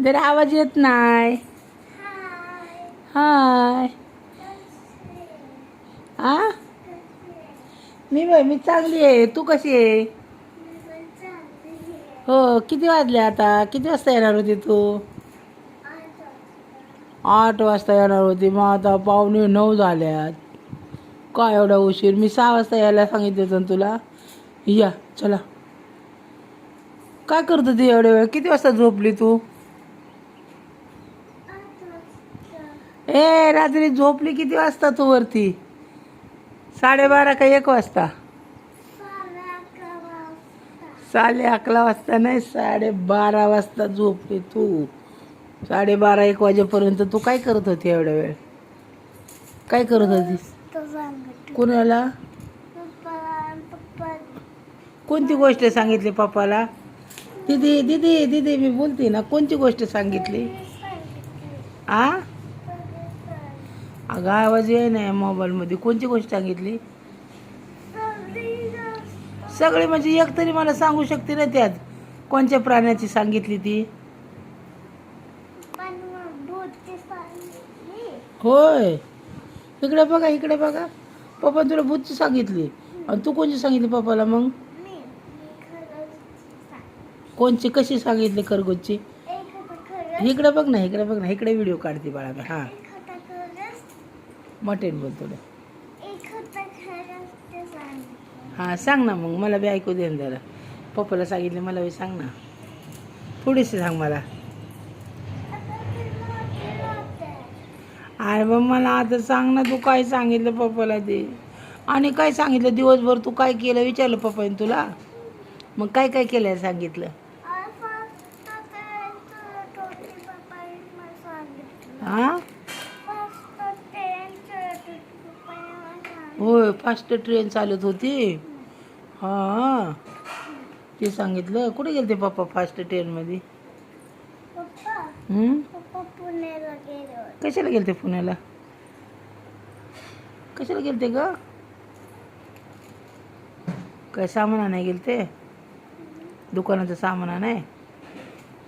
जरा आवाज येत नाही. हाय. आ मी चांगली आहे. तू कशी आहे? हो. किती वाजले आता? किती वाजता येणार होती तू? 8 वाजता येणार होती. मग आता 8:45 झाल्यात. काय एवढा उशीर? मी 6 वाजता यायला सांगितलं होतं ना तुला. या चला. काय करत होती एवढ्या वेळ? किती वाजता झोपली तू? रात्री झोपली किती वाजता तू वरती? 12:30 का 1 वाजता? 11:30 वाजता नाही, 12:30 वाजता झोपली तू. 12:30 1 वाजेपर्यंत तू काय करत होती एवढ्या वेळ? काय करत होतीस? कुणाला? कोणती गोष्ट सांगितली पप्पाला? दीदी दीदी दीदी मी बोलते ना. कोणती गोष्ट सांगितली? आ अगं आवाज ये नाही मोबाईलमध्ये. कोणती गोष्ट सांगितली? सगळे म्हणजे एक तरी मला सांगू शकते ना त्यात. कोणत्या प्राण्याची सांगितली ती? होय. इकडे बघा, इकडे बघा. पप्पा तुला भूतची सांगितली आणि तू कोणची सांगितली पप्पाला मग? कोणची? कशी सांगितली खरगोशची? इकडे बघ ना, इकडे बघ ना. इकडे व्हिडिओ काढते बाळा. हां मटेन बोल थोडं. हां सांग ना मग. मला बी ऐकू दे ना जरा. पप्पाला सांगितले मला बी सांग ना. थोडीशी सांग मला. अरे मग मला आता सांग ना. तू काय सांगितलं पप्पाला ते? आणि काय सांगितलं दिवसभर? तू काय केलं विचारलं पप्पाने तुला? मग काय काय केलं सांगितलं? हां होय. फास्ट ट्रेन चालत होती. हां ते सांगितलं. कुठे गेलते पप्पा फास्ट ट्रेनमध्ये? कशाला गेलते पुण्याला? कशाला गेलते ग? काय सामान आणाय गेलते? दुकानाचं सामान आणाय?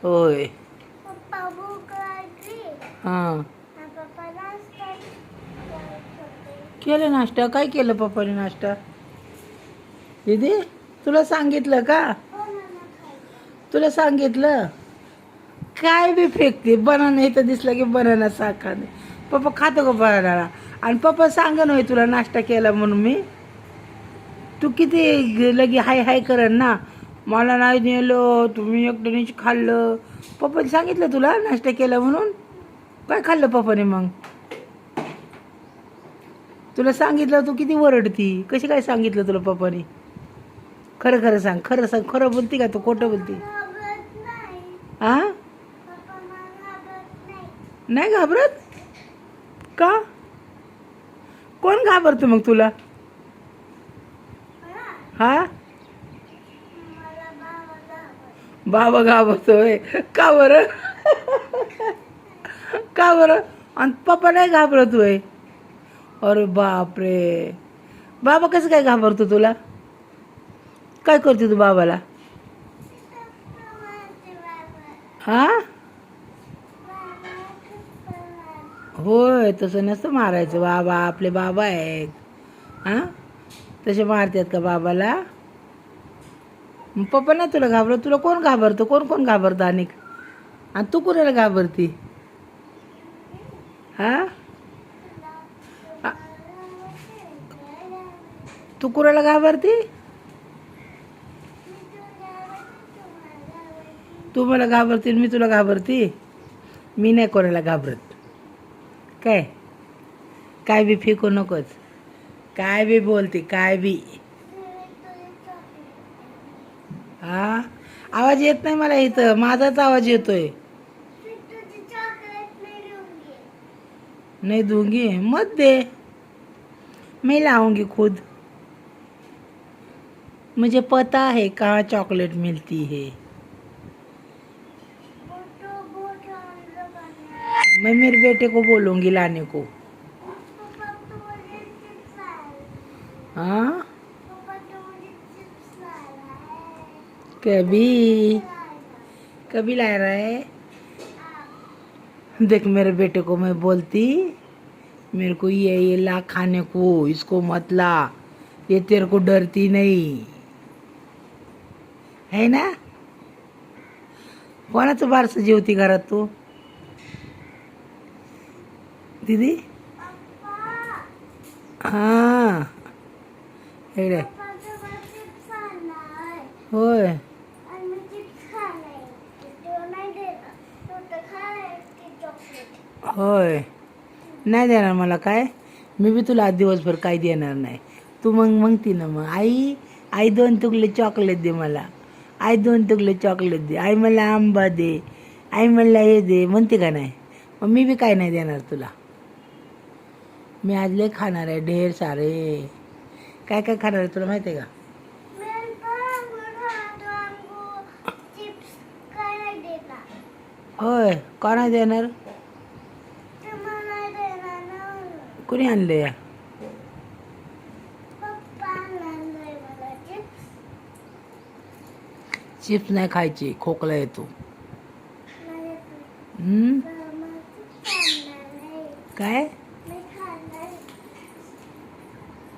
होय. हां केलं नाश्ता? काय केलं पप्पाने नाश्ता? दीदी तुला सांगितलं का? तुला सांगितलं? काय बी फेकते. बनाना इथं दिसलं की बनाना साखा. पप्पा खातो का बनाना? आणि पप्पा सांग ना तुला नाश्ता केला म्हणून मी. तू किती लगी हाय हाय करन ना. मला नाही नेलं, तुम्ही एकट्यानेच खाल्लं. पप्पाने सांगितलं तुला नाश्ता केला म्हणून? काय खाल्लं पप्पाने मग? तुला सांगितलं तू किती वरडती. कशी काय सांगितलं तुला पप्पाने? खरं खरं सांग. खरं सांग. खरं बोलती का तू खोटं बोलती? आ नाही घाबरत का? कोण घाबरतं मग तुला? हा बाबा घाबरतोय का बरं? का बरं? आणि पप्पा नाही घाबरतोय? अरे बापरे. बाबा कसं काय घाबरतो तुला? काय करते तू बाबाला? हा होय. तसं नसतं मारायचं. बाबा आपले बाबा आहेत. हां तसे मारतात का बाबाला? मग पप्पा नाही तुला घाबरत? तुला कोण घाबरतं? कोण कोण घाबरतं? आणि तू कोणाला घाबरती? हा तू कोणाला घाबरती? तू मला घाबरती मी तुला घाबरती? मी नाही कोणाला घाबरत. काय काय बी फेकू नकोच. काय बी बोलते काय बी. हा आवाज येत नाही मला इथं. माझाच आवाज येतोय. नहीं दूंगी मत दे. मैं लाऊंगी खुद. मुझे पता है कहाँ चॉकलेट मिलती है. मैं मेरे बेटे को बोलूंगी लाने को. हाँ कभी कभी ला रहा है. देख मेरे बेटे को मैं बोलती, मेरे को ये ला खाने को, इसको मत ला, ये तेरे को डरती नहीं है ना. कोणाचं बारसं जेवती घरात तू दीदी. हां इकडे होय. होय नाही देणार मला काय. मी बी तुला आज दिवसभर काही देणार नाही. तू मग म्हणती ना मग आई, आई 2 तुकडे चॉकलेट दे मला, आई 2 तुकडे चॉकलेट दे, आई मला आंबा दे, आई मला हे दे म्हणते का नाही. मग मी बी काय नाही देणार तुला. मी आज लय खाणार आहे ढेर सारे. काय काय खाणार आहे तुला माहिती आहे का. होय का नाही देणार. कुणी आणले या. चिप्स नाही खायचे, खोकला येतो. काय